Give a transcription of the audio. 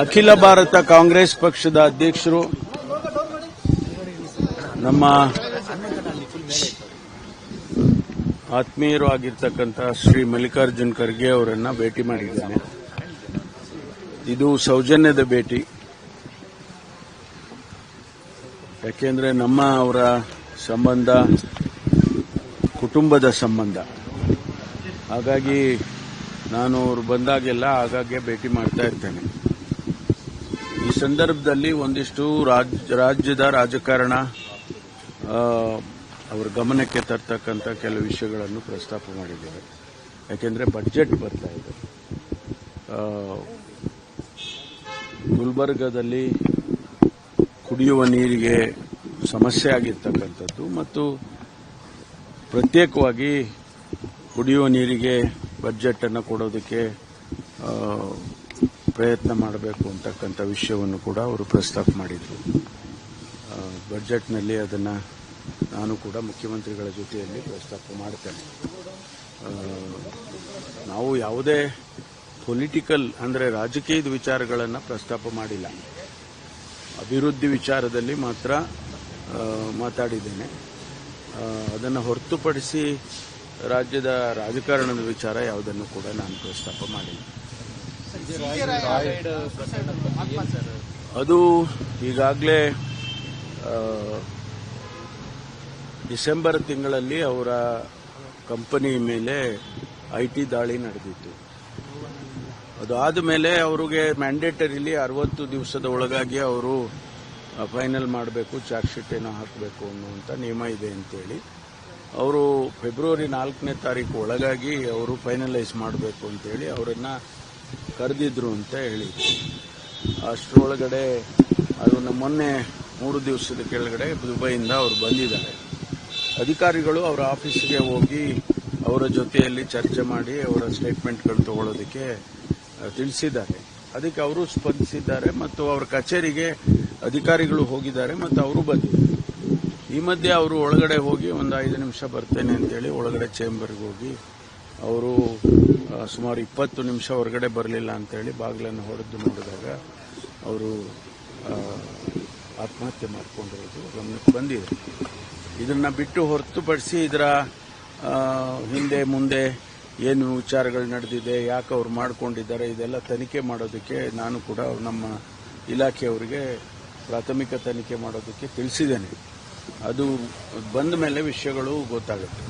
ಅಖಿಲ ಭಾರತ ಕಾಂಗ್ರೆಸ್ ಪಕ್ಷದ ಅಧ್ಯಕ್ಷರು ನಮ್ಮ ಆತ್ಮೀಯರು ಆಗಿರ್ತಕ್ಕಂಥ ಶ್ರೀ ಮಲ್ಲಿಕಾರ್ಜುನ್ ಖರ್ಗೆ ಅವರನ್ನ ಭೇಟಿ ಮಾಡಿದ್ದೇನೆ. ಇದು ಸೌಜನ್ಯದ ಭೇಟಿ. ಯಾಕೆಂದ್ರೆ ನಮ್ಮ ಅವರ ಸಂಬಂಧ ಕುಟುಂಬದ ಸಂಬಂಧ. ಹಾಗಾಗಿ ನಾನು ಅವರು ಬಂದಾಗೆಲ್ಲ ಆಗಾಗ್ಗೆ ಭೇಟಿ ಮಾಡ್ತಾ ಇರ್ತೇನೆ. ಈ ಸಂದರ್ಭದಲ್ಲಿ ಒಂದಿಷ್ಟು ರಾಜ್ಯದ ರಾಜಕಾರಣ ಅವರ ಗಮನಕ್ಕೆ ತರ್ತಕ್ಕಂಥ ಕೆಲವು ವಿಷಯಗಳನ್ನು ಪ್ರಸ್ತಾಪ ಮಾಡಿದ್ದೇವೆ. ಯಾಕೆಂದ್ರೆ ಬಜೆಟ್ ಬರ್ತಾ ಇದೆ. ಗುಲ್ಬರ್ಗದಲ್ಲಿ ಕುಡಿಯುವ ನೀರಿಗೆ ಸಮಸ್ಯೆ ಆಗಿರ್ತಕ್ಕಂಥದ್ದು ಮತ್ತು ಪ್ರತ್ಯೇಕವಾಗಿ ಕುಡಿಯುವ ನೀರಿಗೆ ಬಜೆಟ್ ಅನ್ನು ಕೊಡೋದಕ್ಕೆ ಪ್ರಯತ್ನ ಮಾಡಬೇಕು ಅಂತಕ್ಕಂಥ ವಿಷಯವನ್ನು ಕೂಡ ಅವರು ಪ್ರಸ್ತಾಪ ಮಾಡಿದರು. ಬಜೆಟ್ನಲ್ಲಿ ಅದನ್ನು ನಾನು ಕೂಡ ಮುಖ್ಯಮಂತ್ರಿಗಳ ಜೊತೆಯಲ್ಲಿ ಪ್ರಸ್ತಾಪ ಮಾಡ್ತೇನೆ. ನಾವು ಯಾವುದೇ ಪೊಲಿಟಿಕಲ್ ಅಂದರೆ ರಾಜಕೀಯದ ವಿಚಾರಗಳನ್ನು ಪ್ರಸ್ತಾಪ ಮಾಡಿಲ್ಲ. ಅಭಿವೃದ್ಧಿ ವಿಚಾರದಲ್ಲಿ ಮಾತ್ರ ಮಾತಾಡಿದ್ದೇನೆ. ಅದನ್ನು ಹೊರತುಪಡಿಸಿ ರಾಜ್ಯದ ರಾಜಕಾರಣದ ವಿಚಾರ ಯಾವುದನ್ನು ಕೂಡ ನಾನು ಪ್ರಸ್ತಾಪ ಮಾಡಿಲ್ಲ. ಅದು ಈಗಾಗಲೇ ಡಿಸೆಂಬರ್ ತಿಂಗಳಲ್ಲಿ ಅವರ ಕಂಪನಿ ಮೇಲೆ ಐಟಿ ದಾಳಿ ನಡೆದಿತ್ತು. ಅದಾದ ಮೇಲೆ ಅವರಿಗೆ ಮ್ಯಾಂಡೇಟರಿಲಿ 60 ದಿವಸದ ಒಳಗಾಗಿ ಅವರು ಫೈನಲ್ ಮಾಡಬೇಕು, ಚಾರ್ಜ್ ಶೀಟ್ ಏನೋ ಹಾಕಬೇಕು ಅನ್ನುವಂಥ ನಿಯಮ ಇದೆ ಅಂತೇಳಿ ಅವರು ಫೆಬ್ರವರಿ 4ನೇ ತಾರೀಕು ಒಳಗಾಗಿ ಅವರು ಫೈನಲೈಸ್ ಮಾಡಬೇಕು ಅಂತೇಳಿ ಅವರನ್ನು ಕರೆದಿದ್ರು ಅಂತ ಹೇಳಿದ್ರು. ಅಷ್ಟರೊಳಗಡೆ ಅದನ್ನು ಮೊನ್ನೆ 3 ದಿವಸದ ಕೆಳಗಡೆ ದುಬೈಯಿಂದ ಅವರು ಬಂದಿದ್ದಾರೆ. ಅಧಿಕಾರಿಗಳು ಅವರ ಆಫೀಸ್ಗೆ ಹೋಗಿ ಅವರ ಜೊತೆಯಲ್ಲಿ ಚರ್ಚೆ ಮಾಡಿ ಅವರ ಸ್ಟೇಟ್ಮೆಂಟ್ಗಳು ತಗೊಳ್ಳೋದಕ್ಕೆ ತಿಳಿಸಿದ್ದಾರೆ. ಅದಕ್ಕೆ ಅವರು ಸ್ಪಂದಿಸಿದ್ದಾರೆ ಮತ್ತು ಅವರ ಕಚೇರಿಗೆ ಅಧಿಕಾರಿಗಳು ಹೋಗಿದ್ದಾರೆ ಮತ್ತು ಅವರು ಬಂದಿದ್ದಾರೆ. ಈ ಮಧ್ಯೆ ಅವರು ಒಳಗಡೆ ಹೋಗಿ ಒಂದು 5 ನಿಮಿಷ ಬರ್ತೇನೆ ಅಂತೇಳಿ ಒಳಗಡೆ ಚೇಂಬರ್ಗೆ ಹೋಗಿ ಅವರು ಸುಮಾರು 20 ನಿಮಿಷ ಹೊರಗಡೆ ಬರಲಿಲ್ಲ ಅಂತೇಳಿ ಬಾಗಿಲನ್ನು ಹೊಡೆದು ನೋಡಿದಾಗ ಅವರು ಆತ್ಮಹತ್ಯೆ ಮಾಡಿಕೊಂಡಿರೋದು ಗಮನಕ್ಕೆ ಬಂದಿದೆ. ಇದನ್ನು ಬಿಟ್ಟು ಹೊರತುಪಡಿಸಿ ಇದರ ಹಿಂದೆ ಮುಂದೆ ಏನು ವಿಚಾರಗಳು ನಡೆದಿದೆ, ಯಾಕೆ ಅವ್ರು ಮಾಡಿಕೊಂಡಿದ್ದಾರೆ, ಇದೆಲ್ಲ ತನಿಖೆ ಮಾಡೋದಕ್ಕೆ ನಾನು ಕೂಡ ನಮ್ಮ ಇಲಾಖೆಯವರಿಗೆ ಪ್ರಾಥಮಿಕ ತನಿಖೆ ಮಾಡೋದಕ್ಕೆ ತಿಳಿಸಿದ್ದೇನೆ. ಅದು ಬಂದ ಮೇಲೆ ವಿಷಯಗಳು ಗೊತ್ತಾಗುತ್ತೆ.